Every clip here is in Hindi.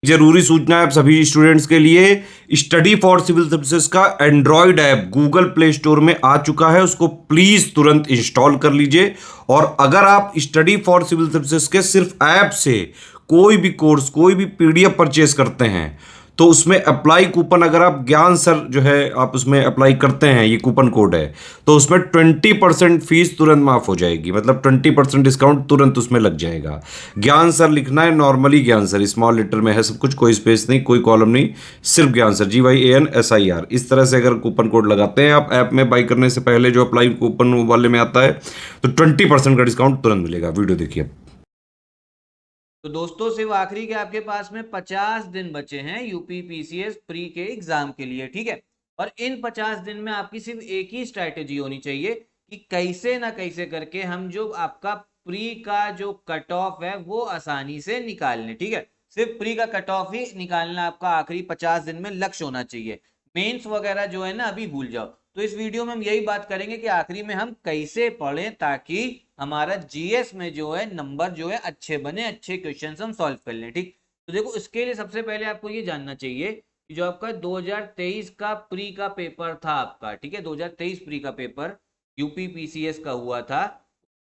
जरूरी सूचना है आप सभी स्टूडेंट्स के लिए, स्टडी फॉर सिविल सर्विसेज का Android app Google play store में आ चुका है, उसको प्लीज तुरंत इंस्टॉल कर लीजिए। और अगर आप स्टडी फॉर सिविल सर्विसेज के सिर्फ ऐप से कोई भी कोर्स, कोई भी पीडीएफ परचेज करते हैं तो उसमें अप्लाई कूपन, अगर आप ज्ञान सर जो है आप उसमें अप्लाई करते हैं, ये कूपन कोड है, तो उसमें 20% फीस तुरंत माफ हो जाएगी, मतलब 20% डिस्काउंट तुरंत उसमें लग जाएगा। ज्ञान सर लिखना है, नॉर्मली ज्ञान सर स्मॉल लेटर में है सब कुछ, कोई स्पेस नहीं, कोई कॉलम नहीं, सिर्फ ज्ञान सर, GYANSIR। इस तरह से अगर कूपन कोड लगाते हैं आप ऐप में बाई करने से पहले, जो अप्लाई कूपन वाले में आता है, तो 20% का डिस्काउंट तुरंत मिलेगा। वीडियो देखिए। तो दोस्तों सिर्फ आखिरी के आपके पास में 50 दिन बचे हैं यूपी पीसीएस प्री के एग्जाम के लिए, ठीक है। और इन 50 दिन में आपकी सिर्फ एक ही स्ट्रैटेजी होनी चाहिए कि कैसे ना कैसे करके हम जो आपका प्री का जो कट ऑफ है वो आसानी से निकाल लें, ठीक है। सिर्फ प्री का कट ऑफ ही निकालना आपका आखिरी 50 दिन में लक्ष्य होना चाहिए। मेंस वगैरह जो है ना अभी भूल जाओ। तो इस वीडियो में हम यही बात करेंगे कि आखिरी में हम कैसे पढ़ें ताकि हमारा जीएस में जो है नंबर जो है अच्छे बने, अच्छे क्वेश्चन हम सॉल्व कर लें, ठीक। तो देखो इसके लिए सबसे पहले आपको ये जानना चाहिए कि जो आपका 2023 का प्री का पेपर था आपका, ठीक है, 2023 प्री का पेपर यूपी पीसीएस का हुआ था,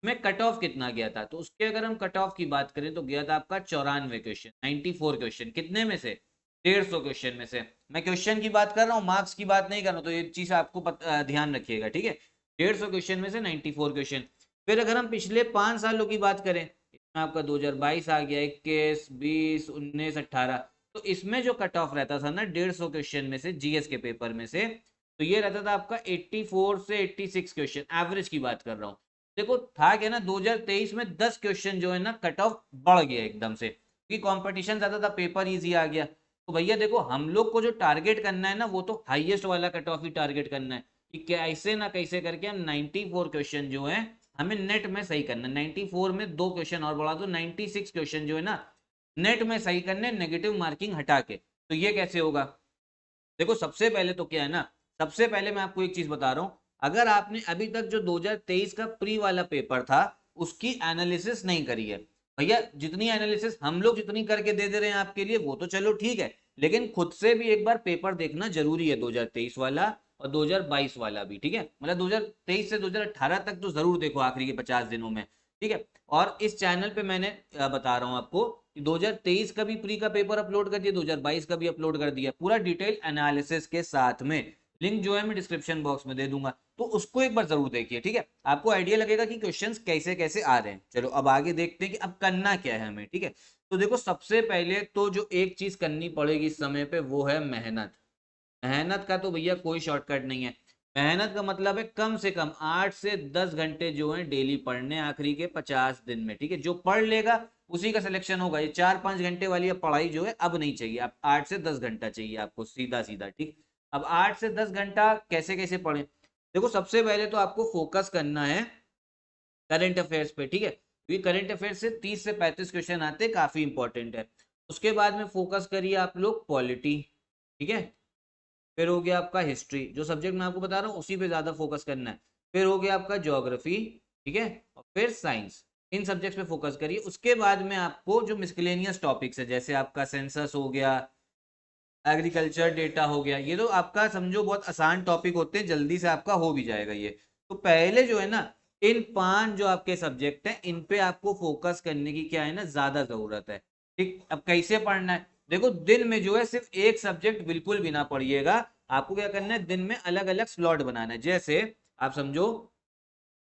में कट ऑफ कितना गया था। तो उसके अगर हम कट ऑफ की बात करें तो गया था आपका 94 क्वेश्चन, 94 क्वेश्चन। कितने में से? 150 क्वेश्चन में से। मैं क्वेश्चन की बात कर रहा हूँ, मार्क्स की बात नहीं कर रहा हूँ, तो ये चीज आपको ध्यान रखिएगा, ठीक है। 150 क्वेश्चन में से 94 क्वेश्चन। फिर अगर हम पिछले 5 सालों की बात करें, इसमें आपका 2022 आ गया, 21, 20, 19, 18, तो इसमें जो कट ऑफ रहता था ना 150 क्वेश्चन में से जीएस के पेपर में से, तो ये रहता था आपका 84 से 86 क्वेश्चन, एवरेज की बात कर रहा हूँ। देखो था क्या ना, 2023 में 10 क्वेश्चन जो है ना कट ऑफ बढ़ गया एकदम से, क्योंकि कंपटीशन ज्यादा था, पेपर इजी आ गया। तो भैया देखो हम लोग को जो टारगेट करना है ना वो तो हाईएस्ट वाला कट ऑफ ही टारगेट करना है, कि कैसे ना कैसे करके हम 94 क्वेश्चन जो है हमें नेट में सही करना है। 94 में 2 क्वेश्चन और बढ़ा दो, 96 क्वेश्चन जो है ना नेट में सही करने, नेगेटिव मार्किंग हटा के। तो ये कैसे होगा? देखो सबसे पहले तो क्या है ना, सबसे पहले मैं आपको एक चीज बता रहा हूं, अगर आपने अभी तक जो 2023 का प्री वाला पेपर था उसकी एनालिसिस नहीं करी है, भैया जितनी एनालिसिस हम लोग जितनी करके दे दे रहे हैं आपके लिए वो तो चलो ठीक है, लेकिन खुद से भी एक बार पेपर देखना जरूरी है, 2023 वाला और 2022 वाला भी, ठीक है। मतलब 2023 से 2018 तक तो जरूर देखो आखिरी के 50 दिनों में, ठीक है। और इस चैनल पे मैंने बता रहा हूं आपको कि 2023 का भी प्री का पेपर अपलोड कर दिया, 2022 का भी अपलोड कर दिया, पूरा डिटेल एनालिसिस के साथ में। लिंक जो है मैं डिस्क्रिप्शन बॉक्स में दे दूंगा, तो उसको एक बार जरूर देखिए, ठीक है। आपको आइडिया लगेगा कि क्वेश्चंस कैसे कैसे आ रहे हैं। चलो अब आगे देखते हैं कि अब करना क्या है हमें, ठीक है। तो देखो सबसे पहले तो जो एक चीज करनी पड़ेगी इस समय पे वो है मेहनत। मेहनत का तो भैया कोई शॉर्टकट नहीं है। मेहनत का मतलब है कम से कम 8 से 10 घंटे जो है डेली पढ़ने आखिरी के 50 दिन में, ठीक है। जो पढ़ लेगा उसी का सिलेक्शन होगा। ये 4-5 घंटे वाली पढ़ाई जो है अब नहीं चाहिए, अब 8 से 10 घंटा चाहिए आपको, सीधा सीधा, ठीक। अब 8 से 10 घंटा कैसे कैसे पढ़े? देखो सबसे पहले तो आपको फोकस करना है करंट अफेयर्स पे, ठीक है, क्योंकि करंट अफेयर्स से 30 से 35 क्वेश्चन आते हैं, काफी इंपॉर्टेंट है। उसके बाद में फोकस करिए आप लोग पॉलिटी, ठीक है। फिर हो गया आपका हिस्ट्री, जो सब्जेक्ट मैं आपको बता रहा हूँ उसी पे ज्यादा फोकस करना है। फिर हो गया आपका ज्योग्राफी, ठीक है, और फिर साइंस। इन सब्जेक्ट्स पे फोकस करिए। उसके बाद में आपको जो मिसलेनियस टॉपिक्स है, जैसे आपका सेंसस हो गया, एग्रीकल्चर डेटा हो गया, ये तो आपका समझो बहुत आसान टॉपिक होते हैं, जल्दी से आपका हो भी जाएगा ये। तो पहले जो है ना इन 5 जो आपके सब्जेक्ट हैं इन पे आपको फोकस करने की क्या है ना ज्यादा जरूरत है, ठीक। अब कैसे पढ़ना है? देखो दिन में जो है सिर्फ एक सब्जेक्ट बिल्कुल भी ना पढ़िएगा। आपको क्या करना है, दिन में अलग अलग स्लॉट बनाना है। जैसे आप समझो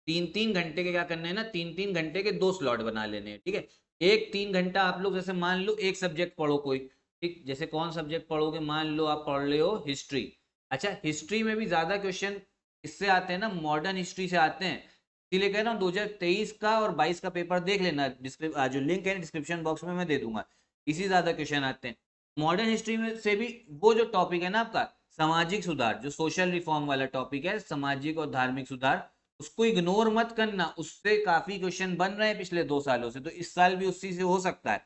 3-3 घंटे के क्या करना है ना, 3-3 घंटे के 2 स्लॉट बना लेने हैं, ठीक है। एक 3 घंटा आप लोग जैसे मान लो एक सब्जेक्ट पढ़ो कोई, ठीक। जैसे कौन सब्जेक्ट पढ़ोगे? मान लो आप पढ़ रहे हो हिस्ट्री। अच्छा हिस्ट्री में भी ज्यादा क्वेश्चन इससे आते हैं ना, मॉडर्न हिस्ट्री से आते हैं। इसीलिए कह रहा हूँ 2023 का और 22 का पेपर देख लेना, जो लिंक है डिस्क्रिप्शन बॉक्स में मैं दे दूंगा, इसी ज्यादा क्वेश्चन आते हैं। मॉडर्न हिस्ट्री में से भी वो जो टॉपिक है ना आपका सामाजिक सुधार, जो सोशल रिफॉर्म वाला टॉपिक है, सामाजिक और धार्मिक सुधार, उसको इग्नोर मत करना। उससे काफी क्वेश्चन बन रहे हैं पिछले 2 सालों से, तो इस साल भी उसी से हो सकता है,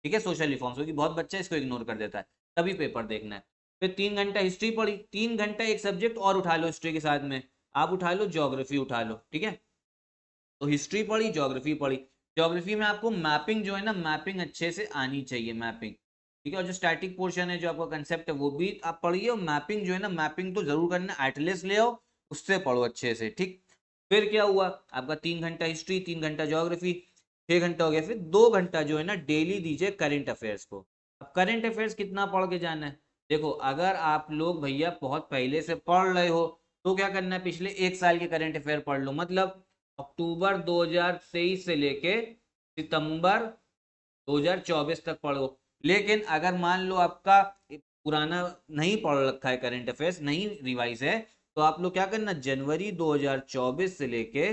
ठीक है, सोशल रिफॉर्म्स, क्योंकि बहुत बच्चा इसको इग्नोर कर देता है। तभी पेपर देखना है। फिर 3 घंटा हिस्ट्री पढ़ी, 3 घंटा एक सब्जेक्ट और उठा लो हिस्ट्री के साथ में, आप उठा लो ज्योग्राफी उठा लो, ठीक है। तो हिस्ट्री पढ़ी, ज्योग्राफी पढ़ी। ज्योग्राफी में आपको मैपिंग जो है ना, मैपिंग अच्छे से आनी चाहिए, मैपिंग। ठीक है। और जो स्टैटिक पोर्शन है, जो आपका कंसेप्ट है, वो भी आप पढ़िए। और मैपिंग जो है ना, मैपिंग तो जरूर करना, एटलस ले आओ, उससे पढ़ो अच्छे से, ठीक। फिर क्या हुआ आपका, 3 घंटा हिस्ट्री, 3 घंटा ज्योग्राफी, 6 घंटा हो गया। फिर 2 घंटा जो है ना डेली दीजिए करंट अफेयर्स को। अब करंट अफेयर्स कितना पढ़ के जाना है, देखो अगर आप लोग भैया बहुत पहले से पढ़ रहे हो तो क्या करना है, पिछले 1 साल के करंट अफेयर पढ़ लो। मतलब अक्टूबर 2023 से लेके सितंबर 2024 तक पढ़ो। लेकिन अगर मान लो आपका पुराना नहीं पढ़ रखा है, करंट अफेयर्स नहीं रिवाइज है, तो आप लोग क्या करना, जनवरी 2024 से लेके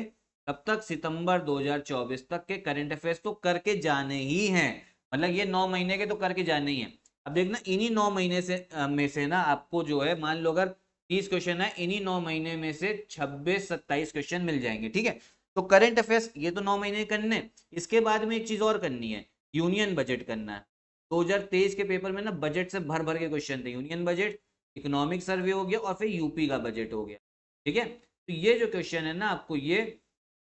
तब तक सितंबर 2024 तक के करंट अफेयर्स तो करके जाने ही हैं। मतलब ये 9 महीने के तो करके जाने ही हैं। अब देखना इन्हीं 9 महीने से में से ना आपको जो है, मान लो अगर 30 क्वेश्चन है, इन्हीं 9 महीने में से 26-27 क्वेश्चन मिल जाएंगे, ठीक है। तो करंट अफेयर्स ये तो 9 महीने करने। इसके बाद में एक चीज और करनी है, यूनियन बजट करना है। 2023 के पेपर में ना बजट से भर भर के क्वेश्चन थे, यूनियन बजट, इकोनॉमिक सर्वे हो गया और फिर यूपी का बजट हो गया, ठीक है। तो ये जो क्वेश्चन है ना आपको, ये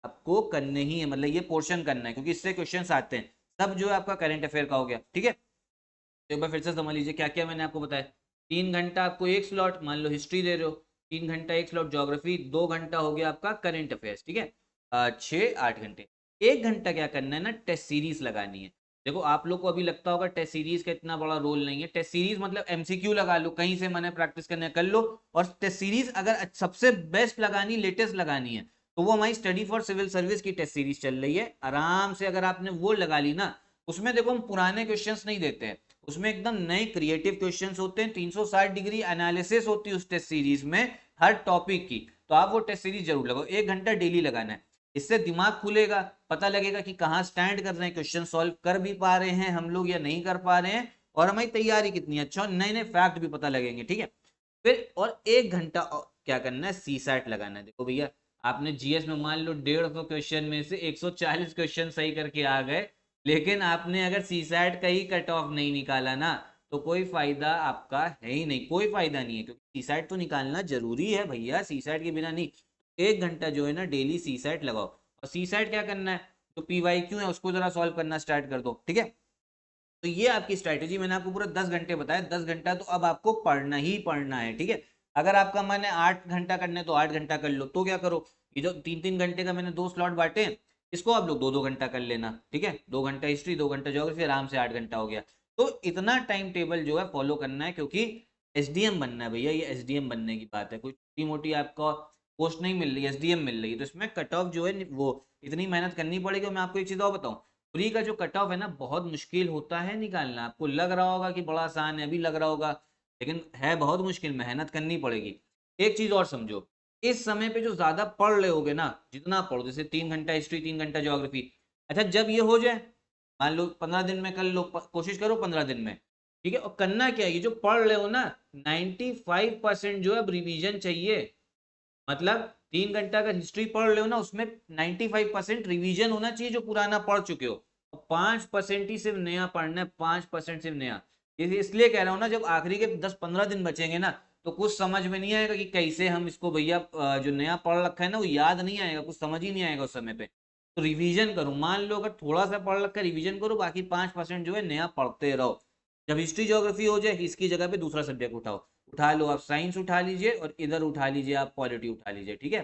आपको करने ही है, मतलब ये पोर्शन करना है, क्योंकि इससे क्वेश्चंस आते हैं। सब जो है आपका करंट अफेयर का हो गया, ठीक है। तो एक बार फिर से समझ लीजिए क्या क्या मैंने आपको बताया। 3 घंटा आपको एक स्लॉट, मान लो हिस्ट्री दे रहे हो, 3 घंटा एक स्लॉट ज्योग्राफी, 2 घंटा हो गया आपका करंट अफेयर्स, ठीक है। 6-8 घंटे। 1 घंटा क्या करना है ना, टेस्ट सीरीज लगानी है। देखो आप लोग को अभी लगता होगा टेस्ट सीरीज का इतना बड़ा रोल नहीं है। टेस्ट सीरीज मतलब एमसीक्यू लगा लो, कहीं से मैंने प्रैक्टिस करने कर लो। और टेस्ट सीरीज अगर सबसे बेस्ट लगानी, लेटेस्ट लगानी है, तो वो हमारी स्टडी फॉर सिविल सर्विस की टेस्ट सीरीज चल रही है। आराम से अगर आपने वो लगा ली ना, उसमें देखो हम पुराने क्वेश्चंस नहीं देते हैं, उसमें एकदम नए क्रिएटिव क्वेश्चंस होते हैं। 360 डिग्री एनालिसिस होती है उस टेस्ट सीरीज में हर टॉपिक की। तो आप वो टेस्ट सीरीज जरूर लगाओ, 1 घंटा डेली लगाना है। इससे दिमाग खुलेगा, पता लगेगा कि कहाँ स्टैंड कर रहे हैं, क्वेश्चन सॉल्व कर भी पा रहे हैं हम लोग या नहीं कर पा रहे हैं, और हमारी तैयारी कितनी है। अच्छा, नए नए फैक्ट भी पता लगेंगे, ठीक है। फिर और 1 घंटा क्या करना है, सी सैट लगाना है। देखो भैया, आपने जीएस में मान लो 150 क्वेश्चन में से 140 क्वेश्चन सही करके आ गए, लेकिन आपने अगर सी सैट का ही कट ऑफ नहीं निकाला ना, तो कोई फायदा आपका है ही नहीं, कोई फायदा नहीं है। क्योंकि सी सैट तो निकालना जरूरी है भैया, सी सैट के बिना नहीं। 1 घंटा जो है ना डेली सी सैट लगाओ। और सी सैट क्या करना है, तो पीवाईक्यू है उसको जरा सॉल्व करना स्टार्ट कर दो, ठीक है। तो ये आपकी स्ट्रैटेजी, मैंने आपको पूरा 10 घंटे बताया। 10 घंटा तो अब आपको पढ़ना ही पढ़ना है, ठीक है। अगर आपका मन है 8 घंटा करने, तो 8 घंटा कर लो। तो क्या करो, ये जो 3-3 घंटे का मैंने 2 स्लॉट बांटे, इसको आप लोग 2-2 घंटा कर लेना, ठीक है। 2 घंटा हिस्ट्री, 2 घंटा ज्योग्राफी, आराम से 8 घंटा हो गया। तो इतना टाइम टेबल जो है फॉलो करना है, क्योंकि एसडीएम बनना है भैया, ये एसडीएम बनने की बात है। कोई छोटी मोटी आपको पोस्ट नहीं मिल रही, एसडीएम मिल रही है। तो इसमें कट ऑफ जो है वो इतनी मेहनत करनी पड़ेगी। मैं आपको एक चीज और बताऊं, प्री का जो कट ऑफ है ना, बहुत मुश्किल होता है निकालना। आपको लग रहा होगा कि बड़ा आसान है, अभी लग रहा होगा, लेकिन है बहुत मुश्किल, मेहनत करनी पड़ेगी। एक चीज और समझो, इस समय पे जो ज्यादा पढ़ रहे होगे ना, जितना पढ़ो, जैसे 3 घंटा हिस्ट्री, 3 घंटा ज्योग्राफी, अच्छा जब ये हो जाए, मान लो 15 दिन में कर लो, कोशिश करो 15 दिन में, ठीक है। और करना क्या है, ये जो पढ़ रहे हो ना, 95% जो है अब रिवीजन चाहिए। मतलब 3 घंटा अगर हिस्ट्री पढ़ रहे हो ना, उसमें 95% रिवीजन होना चाहिए जो पुराना पढ़ चुके हो। और 5% ही सिर्फ नया पढ़ना है, 5% सिर्फ नया। इसलिए कह रहा हूँ ना, जब आखिरी के 10-15 दिन बचेंगे ना, तो कुछ समझ में नहीं आएगा कि कैसे हम इसको भैया जो नया पढ़ रखा है ना, वो याद नहीं आएगा, कुछ समझ ही नहीं आएगा उस समय पे। तो रिवीजन करो, मान लो अगर थोड़ा सा पढ़ रखा है, रिवीजन करो, बाकी 5% जो है नया पढ़ते रहो। जब हिस्ट्री ज्योग्राफी हो जाए, इसकी जगह पे दूसरा सब्जेक्ट उठाओ, उठा लो आप साइंस उठा लीजिए, और इधर उठा लीजिए आप पॉलिटी उठा लीजिए, ठीक है।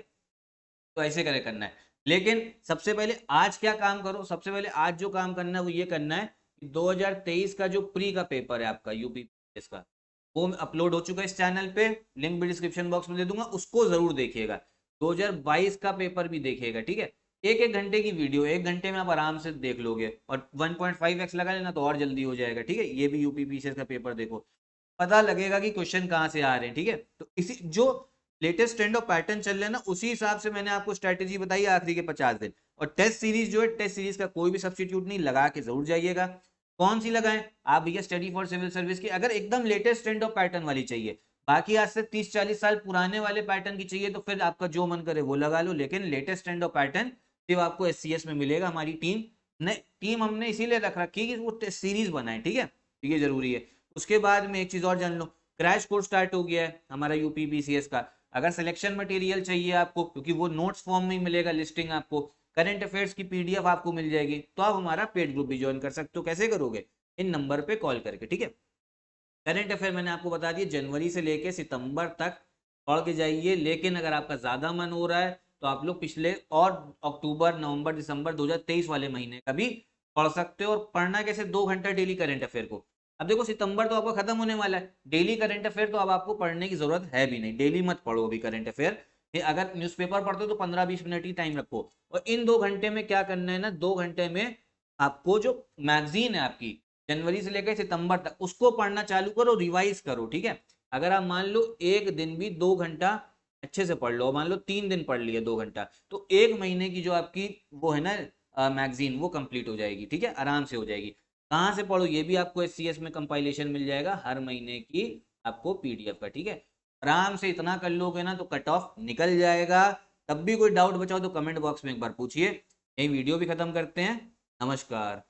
तो ऐसे करे करना है। लेकिन सबसे पहले आज क्या काम करो, सबसे पहले आज जो काम करना है वो ये करना है कि 2023 का जो प्री का पेपर है आपका यूपीपीएससी का, वो अपलोड हो चुका है इस चैनल पे, लिंक भी डिस्क्रिप्शन बॉक्स में दे दूंगा, उसको जरूर देखिएगा। 2022 का पेपर भी देखिएगा, ठीक है। 1-1 घंटे की वीडियो, 1 घंटे में आप आराम से देख लोगे, और 1.5x लगा लेना तो और जल्दी हो जाएगा, ठीक है। ये भी यूपीपीएससी का पेपर देखो, पता लगेगा कि क्वेश्चन कहाँ से आ रहे हैं, ठीक है। तो इसी जो लेटेस्ट ट्रेंड और पैटर्न चल रहे हैं ना, उसी हिसाब से मैंने आपको स्ट्रेटेजी बताई आखिरी के 50 दिन। और टेस्ट सीरीज जो है, टेस्ट सीरीज का कोई भी सब्स्टिट्यूट नहीं, लगा के जरूर जाइएगा। कौन सी लगाएं आप भैया, स्टडी फॉर सिविल सर्विस की, अगर एकदम लेटेस्ट ट्रेंड और पैटर्न वाली चाहिए। बाकी आज से 30-40 साल पुराने वाले पैटर्न की चाहिए, तो फिर आपका जो मन करे वो लगा लो। लेकिन लेटेस्ट ट्रेंड और पैटर्न सिर्फ आपको एससीएस में मिलेगा। हमारी टीम हमने इसीलिए रख रखी कि वो टेस्ट सीरीज बनाए, ठीक है। ये जरूरी है। उसके बाद में एक चीज और जान लो, क्रैश कोर्स स्टार्ट हो गया है हमारा यूपीपीसीएस का। अगर सिलेक्शन मटेरियल चाहिए आपको, क्योंकि वो नोट्स फॉर्म में ही मिलेगा, लिस्टिंग आपको, करंट अफेयर्स की पीडीएफ आपको मिल जाएगी, तो आप हमारा पेड ग्रुप भी ज्वाइन कर सकते हो। कैसे करोगे, इन नंबर पे कॉल करके, ठीक है। करंट अफेयर मैंने आपको बता दिया जनवरी से लेके सितंबर तक पढ़ के जाइए, लेकिन अगर आपका ज्यादा मन हो रहा है तो आप लोग पिछले और अक्टूबर नवंबर दिसंबर 2023 वाले महीने का भी पढ़ सकते हो। और पढ़ना कैसे, 2 घंटा डेली करंट अफेयर को। अब देखो सितंबर तो आपका खत्म होने वाला है, डेली करंट अफेयर तो अब आपको पढ़ने की जरूरत है भी नहीं, डेली मत पढ़ो अभी करंट अफेयर। अगर न्यूज़पेपर पढ़ते हो तो 15-20 मिनट ही टाइम रखो। और इन 2 घंटे में क्या करना है ना, 2 घंटे में आपको जो मैगजीन है आपकी जनवरी से लेकर सितंबर तक उसको पढ़ना चालू करो, रिवाइज करो, ठीक है। अगर आप मान लो एक दिन भी 2 घंटा अच्छे से पढ़ लो, मान लो 3 दिन पढ़ लिए 2 घंटा, तो 1 महीने की जो आपकी वो है ना मैगजीन, वो कंप्लीट हो जाएगी, ठीक है, आराम से हो जाएगी। कहाँ से पढ़ो ये भी आपको SCS में कंपाइलेशन मिल जाएगा हर महीने की आपको PDF का, ठीक है। आराम से इतना कर लोगे ना तो कट ऑफ निकल जाएगा। तब भी कोई डाउट बचा हो तो कमेंट बॉक्स में एक बार पूछिए। यही वीडियो भी खत्म करते हैं। नमस्कार।